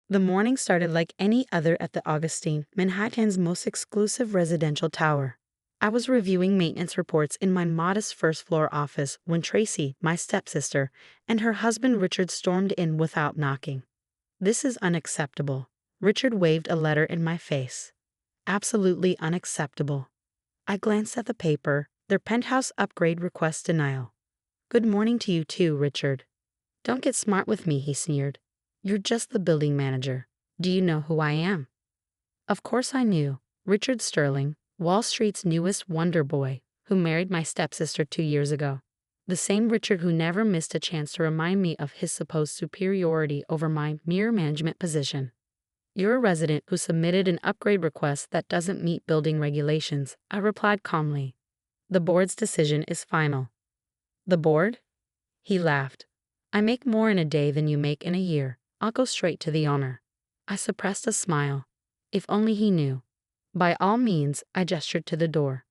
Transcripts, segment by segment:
The morning started like any other at the Augustine, Manhattan's most exclusive residential tower. I was reviewing maintenance reports in my modest first-floor office when Tracy, my stepsister, and her husband Richard stormed in without knocking. "This is unacceptable." Richard waved a letter in my face. "Absolutely unacceptable." I glanced at the paper, their penthouse upgrade request denial. "Good morning to you too, Richard." "Don't get smart with me," he sneered. "You're just the building manager. Do you know who I am?" Of course I knew. Richard Sterling, Wall Street's newest wonder boy, who married my stepsister 2 years ago. The same Richard who never missed a chance to remind me of his supposed superiority over my mere management position. "You're a resident who submitted an upgrade request that doesn't meet building regulations," I replied calmly. "The board's decision is final." "The board?" He laughed. "I make more in a day than you make in a year. I'll go straight to the owner." I suppressed a smile. If only he knew. By all means, I gestured to the door.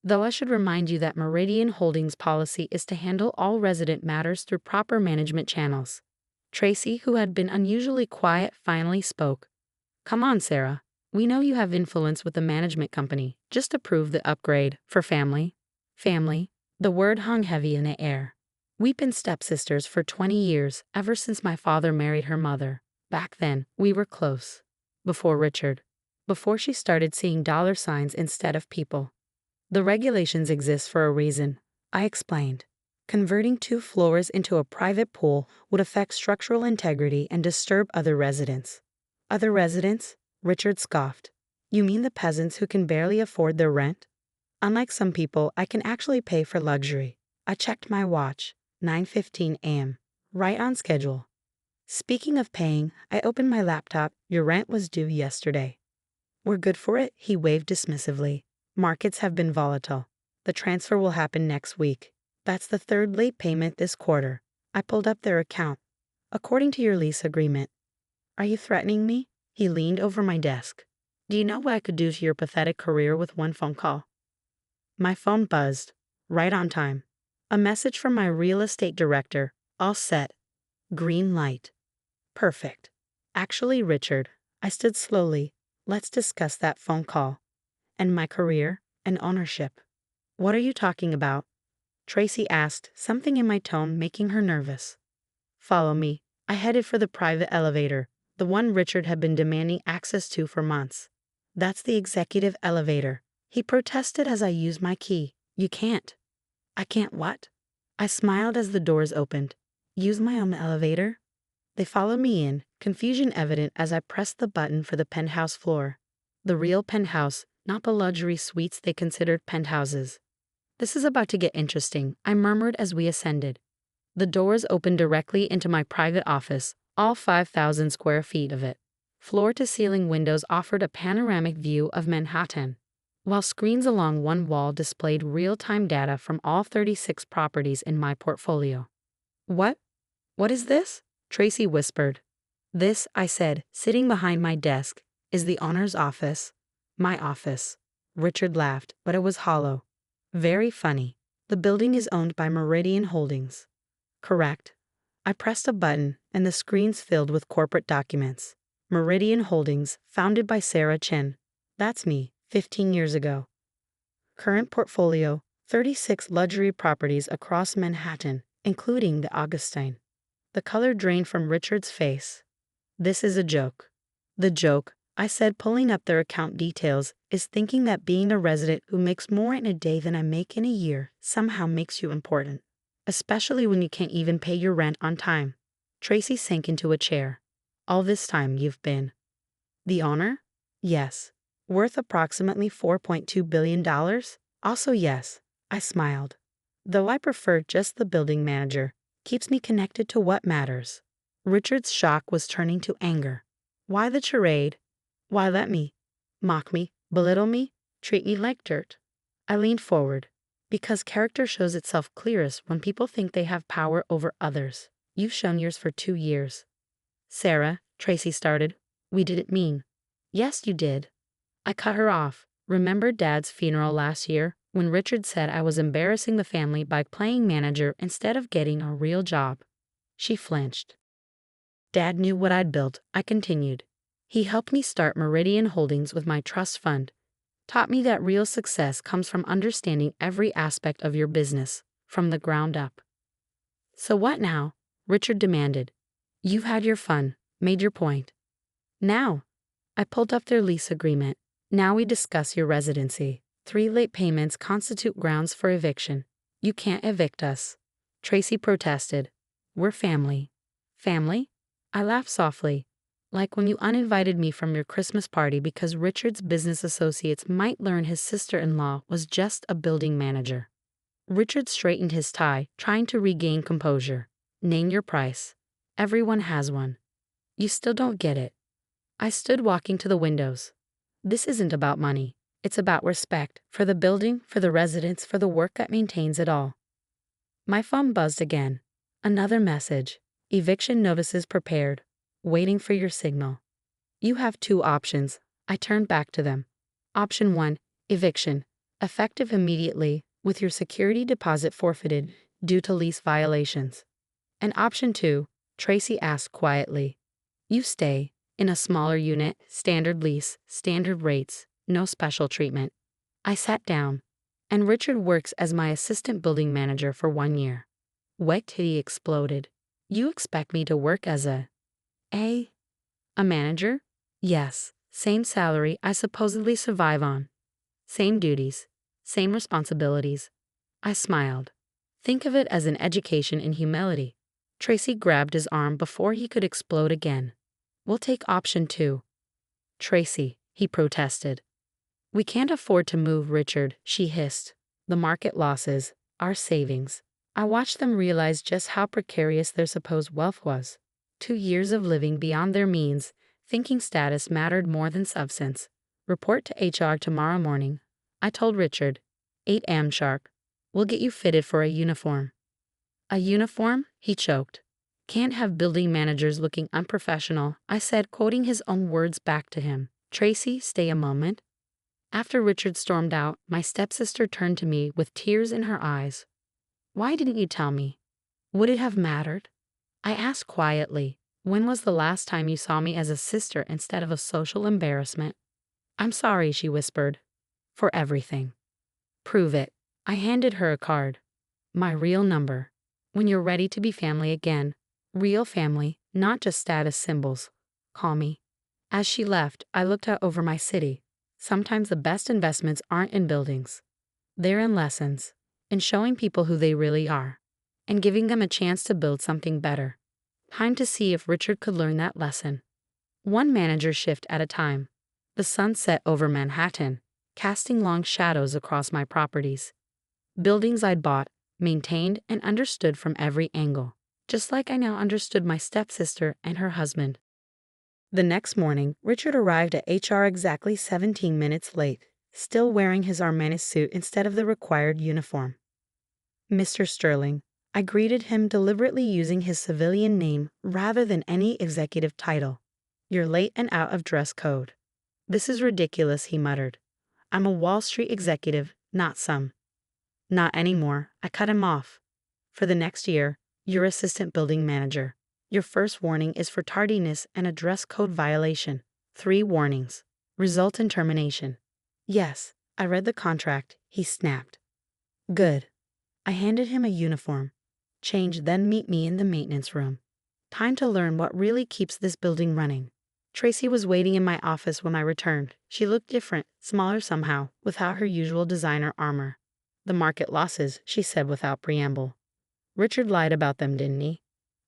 "Though I should remind you that Meridian Holdings' policy is to handle all resident matters through proper management channels." Tracy, who had been unusually quiet, finally spoke. "Come on, Sarah. We know you have influence with the management company. Just approve the upgrade for family." Family. The word hung heavy in the air. We've been stepsisters for 20 years, ever since my father married her mother. Back then, we were close. Before Richard. Before she started seeing dollar signs instead of people. "The regulations exist for a reason," I explained. "Converting 2 floors into a private pool would affect structural integrity and disturb other residents." "Other residents?" Richard scoffed. "You mean the peasants who can barely afford their rent?" "Unlike some people, I can actually pay for luxury." I checked my watch. 9:15 a.m. Right on schedule. "Speaking of paying," I opened my laptop. "Your rent was due yesterday." "We're good for it," he waved dismissively. "Markets have been volatile. The transfer will happen next week." "That's the 3rd late payment this quarter." I pulled up their account. "According to your lease agreement." "Are you threatening me?" He leaned over my desk. "Do you know what I could do to your pathetic career with one phone call?" My phone buzzed. Right on time. A message from my real estate director. All set. Green light. Perfect. "Actually, Richard," I stood slowly. "Let's discuss that phone call. And my career, and ownership." "What are you talking about?" Tracy asked, something in my tone making her nervous. "Follow me." I headed for the private elevator, the one Richard had been demanding access to for months. "That's the executive elevator," he protested as I used my key. "You can't." "I can't what?" I smiled as the doors opened. "Use my own elevator?" They followed me in, confusion evident as I pressed the button for the penthouse floor. The real penthouse, not the luxury suites they considered penthouses. "This is about to get interesting," I murmured as we ascended. The doors opened directly into my private office, all 5,000 square feet of it. Floor-to-ceiling windows offered a panoramic view of Manhattan, while screens along one wall displayed real-time data from all 36 properties in my portfolio. "What? What is this?" Tracy whispered. "This," I said, sitting behind my desk, "is the owner's office." "My office." Richard laughed, but it was hollow. "Very funny. The building is owned by Meridian Holdings." "Correct." I pressed a button, and the screens filled with corporate documents. Meridian Holdings, founded by Sarah Chin. That's me, 15 years ago. Current portfolio, 36 luxury properties across Manhattan, including the Augustine. The color drained from Richard's face. "This is a joke." "The joke," I said, pulling up their account details, "is thinking that being a resident who makes more in a day than I make in a year somehow makes you important. Especially when you can't even pay your rent on time." Tracy sank into a chair. "All this time you've been." "The owner?" "Yes." "Worth approximately $4.2 billion? Also yes." I smiled. "Though I prefer just the building manager. Keeps me connected to what matters." Richard's shock was turning to anger. "Why the charade? Why let me? Mock me? Belittle me? Treat me like dirt?" I leaned forward. "Because character shows itself clearest when people think they have power over others. You've shown yours for 2 years." "Sarah," Tracy started. "We didn't mean." "Yes, you did." I cut her off. "Remember Dad's funeral last year, when Richard said I was embarrassing the family by playing manager instead of getting a real job?" She flinched. Dad knew what I'd built, I continued. He helped me start Meridian Holdings with my trust fund, taught me that real success comes from understanding every aspect of your business, from the ground up. So what now? Richard demanded. You've had your fun, made your point. Now, I pulled up their lease agreement. Now we discuss your residency. 3 late payments constitute grounds for eviction. You can't evict us. Tracy protested. We're family. Family? I laughed softly. Like when you uninvited me from your Christmas party because Richard's business associates might learn his sister-in-law was just a building manager. Richard straightened his tie, trying to regain composure. Name your price. Everyone has one. You still don't get it. I stood walking to the windows. This isn't about money. It's about respect, for the building, for the residents, for the work that maintains it all. My phone buzzed again. Another message. Eviction notices prepared. Waiting for your signal. You have 2 options. I turned back to them. Option 1, eviction. Effective immediately, with your security deposit forfeited due to lease violations. And option 2, Tracy asked quietly. You stay, in a smaller unit, standard lease, standard rates, no special treatment. I sat down. And Richard works as my assistant building manager for 1 year. What? He exploded. You expect me to work as a manager? Yes, same salary I supposedly survive on. Same duties, same responsibilities. I smiled. Think of it as an education in humility. Tracy grabbed his arm before he could explode again. We'll take option 2. Tracy, he protested. We can't afford to move, Richard, she hissed. The market losses, our savings. I watched them realize just how precarious their supposed wealth was. 2 years of living beyond their means, thinking status mattered more than substance. Report to HR tomorrow morning. I told Richard. 8 a.m. sharp. We'll get you fitted for a uniform. A uniform? He choked. Can't have building managers looking unprofessional, I said, quoting his own words back to him. Tracy, stay a moment. After Richard stormed out, my stepsister turned to me with tears in her eyes. Why didn't you tell me? Would it have mattered? I asked quietly. When was the last time you saw me as a sister instead of a social embarrassment? I'm sorry, she whispered. For everything. Prove it. I handed her a card. My real number. When you're ready to be family again. Real family, not just status symbols. Call me. As she left, I looked out over my city. Sometimes the best investments aren't in buildings. They're in lessons, in showing people who they really are, and giving them a chance to build something better. Time to see if Richard could learn that lesson. 1 manager shift at a time. The sun set over Manhattan, casting long shadows across my properties. Buildings I'd bought, maintained, and understood from every angle, just like I now understood my stepsister and her husband. The next morning, Richard arrived at HR exactly 17 minutes late, still wearing his Armani suit instead of the required uniform. Mr. Sterling, I greeted him, deliberately using his civilian name rather than any executive title. You're late and out of dress code. This is ridiculous, he muttered. I'm a Wall Street executive, not some. Not anymore, I cut him off. For the next year, you're assistant building manager. Your first warning is for tardiness and a dress code violation. 3 warnings. Result in termination. Yes, I read the contract, he snapped. Good. I handed him a uniform. Change, then meet me in the maintenance room. Time to learn what really keeps this building running. Tracy was waiting in my office when I returned. She looked different, smaller somehow, without her usual designer armor. The market losses, she said without preamble. Richard lied about them, didn't he?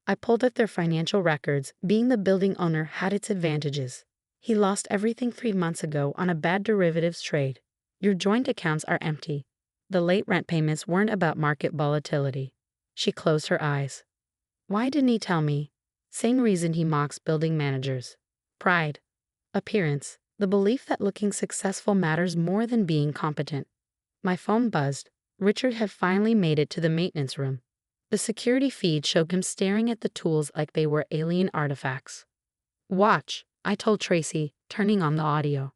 I pulled at their financial records. Being the building owner had its advantages. He lost everything 3 months ago on a bad derivatives trade. Your joint accounts are empty. The late rent payments weren't about market volatility. She closed her eyes. Why didn't he tell me? Same reason he mocks building managers. Pride. Appearance. The belief that looking successful matters more than being competent. My phone buzzed. Richard had finally made it to the maintenance room. The security feed showed him staring at the tools like they were alien artifacts. Watch, I told Tracy, turning on the audio.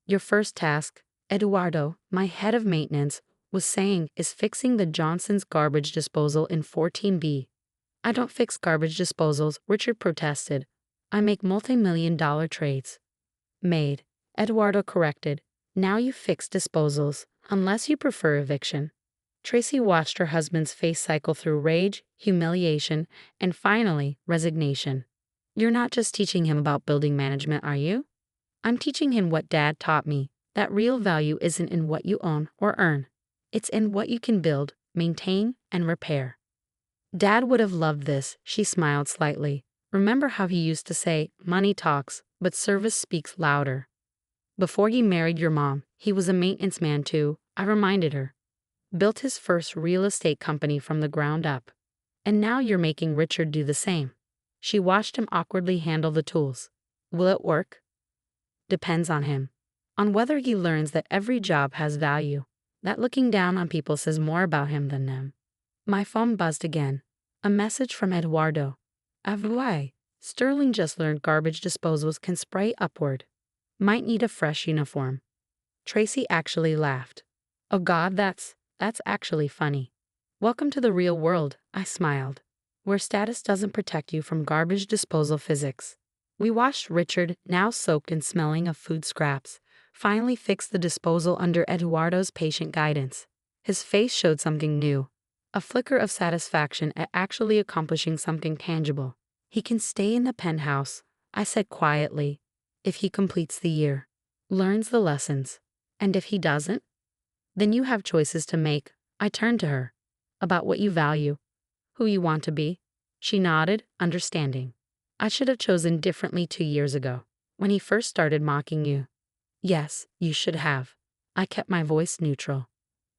Your first task, Eduardo, my head of maintenance, was saying, is fixing the Johnson's garbage disposal in 14B. I don't fix garbage disposals, Richard protested. I make multi-million-dollar trades. Made. Eduardo corrected. Now you fix disposals, unless you prefer eviction. Tracy watched her husband's face cycle through rage, humiliation, and finally, resignation. You're not just teaching him about building management, are you? I'm teaching him what Dad taught me, that real value isn't in what you own or earn. It's in what you can build, maintain, and repair. Dad would have loved this, she smiled slightly. Remember how he used to say, money talks, but service speaks louder. Before he married your mom, he was a maintenance man too, I reminded her. Built his first real estate company from the ground up. And now you're making Richard do the same. She watched him awkwardly handle the tools. Will it work? Depends on him. On whether he learns that every job has value, that looking down on people says more about him than them. My phone buzzed again. A message from Eduardo. Avouai. Sterling just learned garbage disposals can spray upward. Might need a fresh uniform. Tracy actually laughed. Oh God, that's actually funny. Welcome to the real world, I smiled, where status doesn't protect you from garbage disposal physics. We watched Richard, now soaked and smelling of food scraps, finally fix the disposal under Eduardo's patient guidance. His face showed something new, a flicker of satisfaction at actually accomplishing something tangible. He can stay in the penthouse, I said quietly, if he completes the year, learns the lessons. And if he doesn't? Then you have choices to make, I turned to her. About what you value, who you want to be. She nodded, understanding. I should have chosen differently 2 years ago, when he first started mocking you. Yes, you should have. I kept my voice neutral.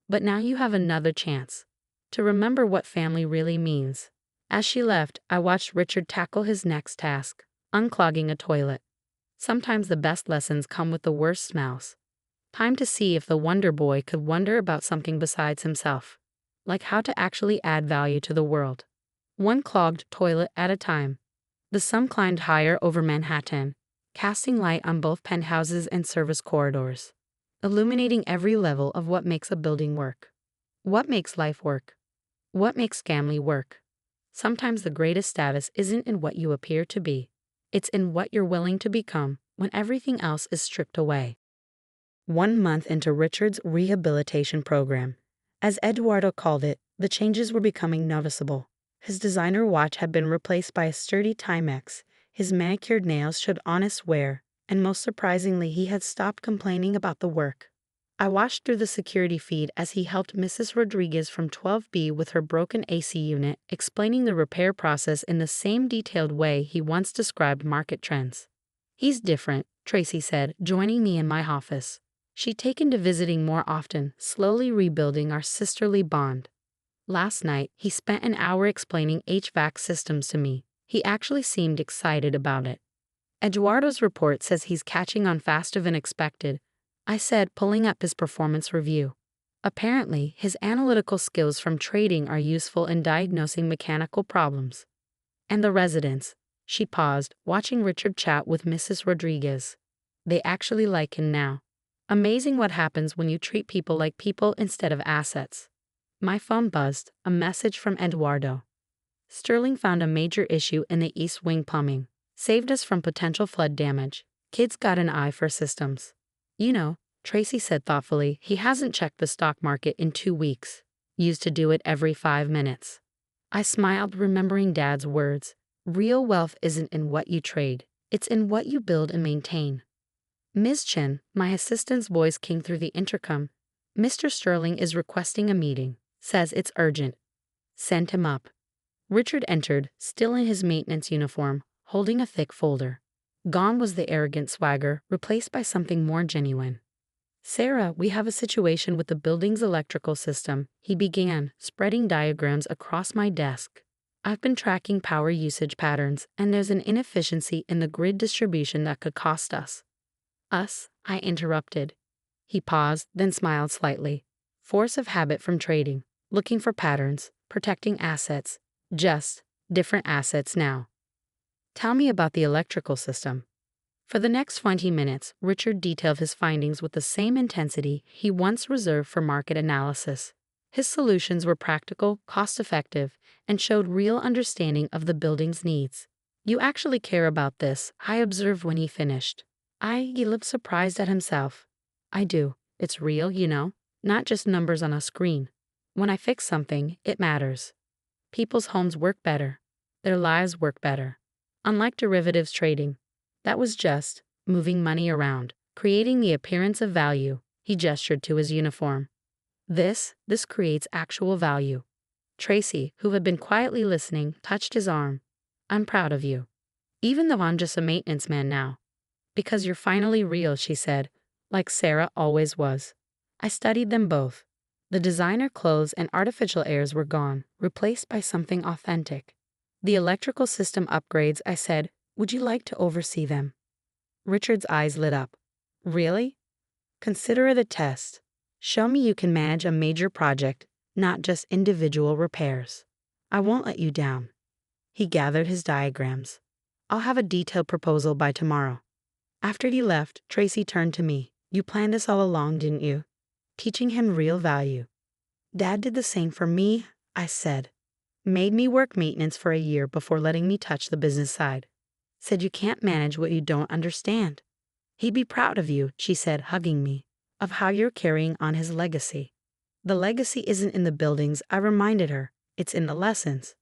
But now you have another chance to remember what family really means. As she left, I watched Richard tackle his next task, unclogging a toilet. Sometimes the best lessons come with the worst smells. Time to see if the Wonder Boy could wonder about something besides himself, like how to actually add value to the world. One clogged toilet at a time. The sun climbed higher over Manhattan, casting light on both penthouses and service corridors, illuminating every level of what makes a building work. What makes life work? What makes family work? Sometimes the greatest status isn't in what you appear to be. It's in what you're willing to become when everything else is stripped away. 1 month into Richard's rehabilitation program, as Eduardo called it, the changes were becoming noticeable. His designer watch had been replaced by a sturdy Timex, his manicured nails showed honest wear, and most surprisingly, he had stopped complaining about the work. I watched through the security feed as he helped Mrs. Rodriguez from 12B with her broken AC unit, explaining the repair process in the same detailed way he once described market trends. He's different, Tracy said, joining me in my office. She'd taken to visiting more often, slowly rebuilding our sisterly bond. Last night, he spent an hour explaining HVAC systems to me. He actually seemed excited about it. Eduardo's report says he's catching on faster than expected, I said, pulling up his performance review. Apparently, his analytical skills from trading are useful in diagnosing mechanical problems. And the residents, she paused, watching Richard chat with Mrs. Rodriguez. They actually like him now. Amazing what happens when you treat people like people instead of assets. My phone buzzed, a message from Eduardo. Sterling found a major issue in the East Wing plumbing. Saved us from potential flood damage. Kid's got an eye for systems. You know, Tracy said thoughtfully, he hasn't checked the stock market in 2 weeks. Used to do it every 5 minutes. I smiled, remembering Dad's words. Real wealth isn't in what you trade. It's in what you build and maintain. Ms. Chen, my assistant's voice came through the intercom. Mr. Sterling is requesting a meeting. Says it's urgent. Send him up. Richard entered, still in his maintenance uniform, holding a thick folder. Gone was the arrogant swagger, replaced by something more genuine. Sarah, we have a situation with the building's electrical system, he began, spreading diagrams across my desk. I've been tracking power usage patterns, and there's an inefficiency in the grid distribution that could cost us. Us, I interrupted. He paused, then smiled slightly. Force of habit from trading, looking for patterns, protecting assets, just different assets now. Tell me about the electrical system. For the next 20 minutes, Richard detailed his findings with the same intensity he once reserved for market analysis. His solutions were practical, cost-effective, and showed real understanding of the building's needs. "You actually care about this," I observed when he finished. He looked surprised at himself. "I do. It's real, not just numbers on a screen. When I fix something, it matters. People's homes work better. Their lives work better. Unlike derivatives trading, that was just moving money around, creating the appearance of value." He gestured to his uniform. This creates actual value." Tracy, who had been quietly listening, touched his arm. "I'm proud of you. Even though I'm just a maintenance man now. Because you're finally real," she said, like Sarah always was. I studied them both. The designer clothes and artificial airs were gone, replaced by something authentic. "The electrical system upgrades," I said. "Would you like to oversee them?" Richard's eyes lit up. "Really? Consider it a test. Show me you can manage a major project, not just individual repairs. I won't let you down." He gathered his diagrams. "I'll have a detailed proposal by tomorrow." After he left, Tracy turned to me. "You planned this all along, didn't you?" Teaching him real value. "Dad did the same for me," I said. "Made me work maintenance for a year before letting me touch the business side. Said you can't manage what you don't understand." "He'd be proud of you," she said, hugging me, "of how you're carrying on his legacy." "The legacy isn't in the buildings," I reminded her. "It's in the lessons."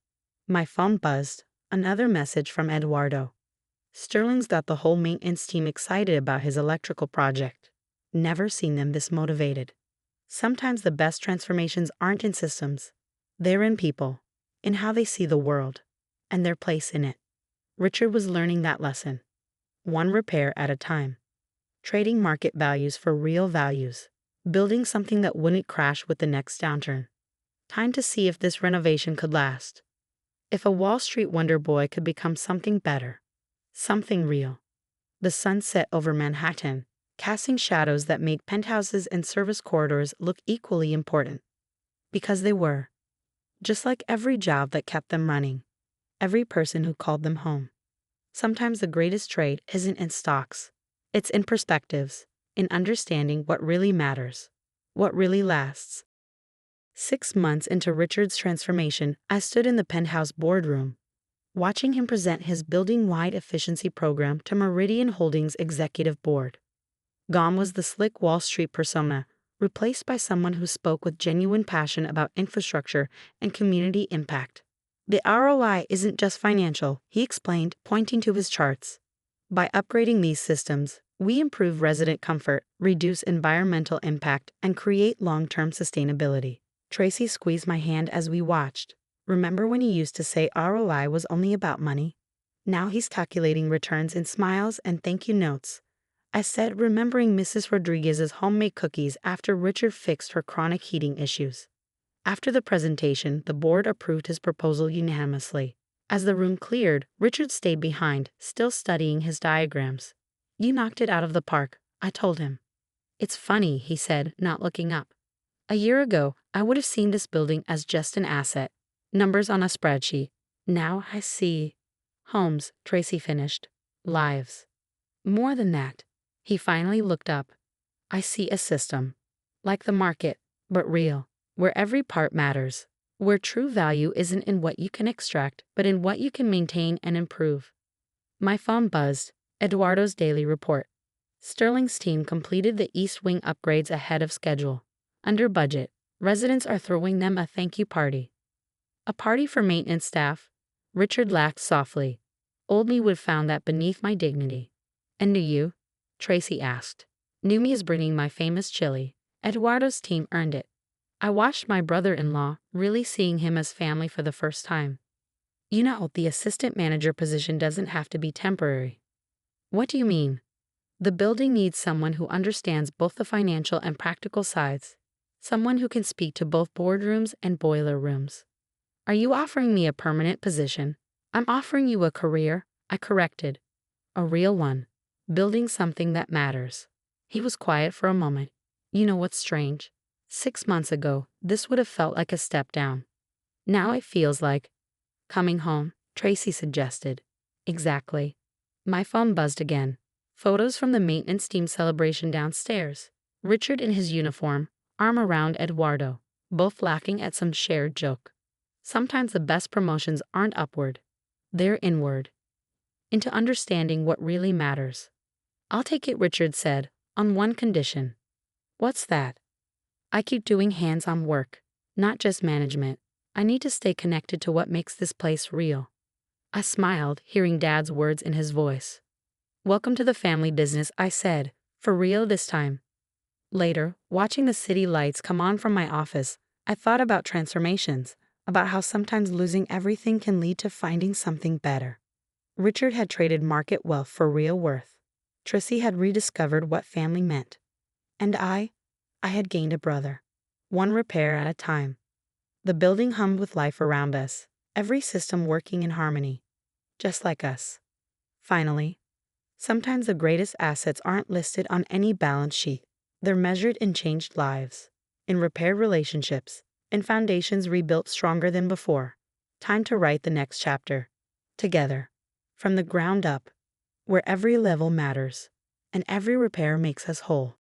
My phone buzzed. Another message from Eduardo. "Sterling's got the whole maintenance team excited about his electrical project. Never seen them this motivated." Sometimes the best transformations aren't in systems. They're in people, in how they see the world, and their place in it. Richard was learning that lesson. One repair at a time. Trading market values for real values. Building something that wouldn't crash with the next downturn. Time to see if this renovation could last. If a Wall Street wonder boy could become something better. Something real. The sun set over Manhattan, casting shadows that made penthouses and service corridors look equally important. Because they were. Just like every job that kept them running. Every person who called them home. Sometimes the greatest trade isn't in stocks. It's in perspectives, in understanding what really matters, what really lasts. 6 months into Richard's transformation, I stood in the penthouse boardroom, watching him present his building-wide efficiency program to Meridian Holdings' executive board. Gone was the slick Wall Street persona, replaced by someone who spoke with genuine passion about infrastructure and community impact. "The ROI isn't just financial," he explained, pointing to his charts. "By upgrading these systems, we improve resident comfort, reduce environmental impact, and create long-term sustainability." Tracy squeezed my hand as we watched. "Remember when he used to say ROI was only about money? Now he's calculating returns in smiles and thank you notes," I said, remembering Mrs. Rodriguez's homemade cookies after Richard fixed her chronic heating issues. After the presentation, the board approved his proposal unanimously. As the room cleared, Richard stayed behind, still studying his diagrams. "You knocked it out of the park," I told him. "It's funny," he said, not looking up. "A year ago, I would have seen this building as just an asset. Numbers on a spreadsheet. Now I see." "Homes," Tracy finished. "Lives. More than that." He finally looked up. "I see a system. Like the market, but real. Where every part matters. Where true value isn't in what you can extract, but in what you can maintain and improve." My phone buzzed. Eduardo's daily report. Sterling's team completed the East Wing upgrades ahead of schedule. Under budget. Residents are throwing them a thank you party. "A party for maintenance staff?" Richard laughed softly. "Old me would have found that beneath my dignity." "And do you?" Tracy asked. "Knew me as bringing my famous chili. Eduardo's team earned it. I watched my brother-in-law, really seeing him as family for the first time. The assistant manager position doesn't have to be temporary." "What do you mean?" "The building needs someone who understands both the financial and practical sides. Someone who can speak to both boardrooms and boiler rooms." "Are you offering me a permanent position?" "I'm offering you a career," I corrected. "A real one. Building something that matters." He was quiet for a moment. "You know what's strange? 6 months ago, this would have felt like a step down. Now it feels like coming home," Tracy suggested. "Exactly." My phone buzzed again. Photos from the maintenance team celebration downstairs. Richard in his uniform, arm around Eduardo. both laughing at some shared joke. Sometimes the best promotions aren't upward, they're inward, into understanding what really matters. "I'll take it," Richard said, "on one condition." "What's that?" "I keep doing hands-on work, not just management. I need to stay connected to what makes this place real." I smiled, hearing Dad's words in his voice. "Welcome to the family business," I said, "for real this time." Later, watching the city lights come on from my office, I thought about transformations, about how sometimes losing everything can lead to finding something better. Richard had traded market wealth for real worth. Tracy had rediscovered what family meant. And I had gained a brother. One repair at a time. The building hummed with life around us, every system working in harmony, just like us. Finally, sometimes the greatest assets aren't listed on any balance sheet. They're measured in changed lives, in repaired relationships, in foundations rebuilt stronger than before. Time to write the next chapter. Together. From the ground up, where every level matters, and every repair makes us whole.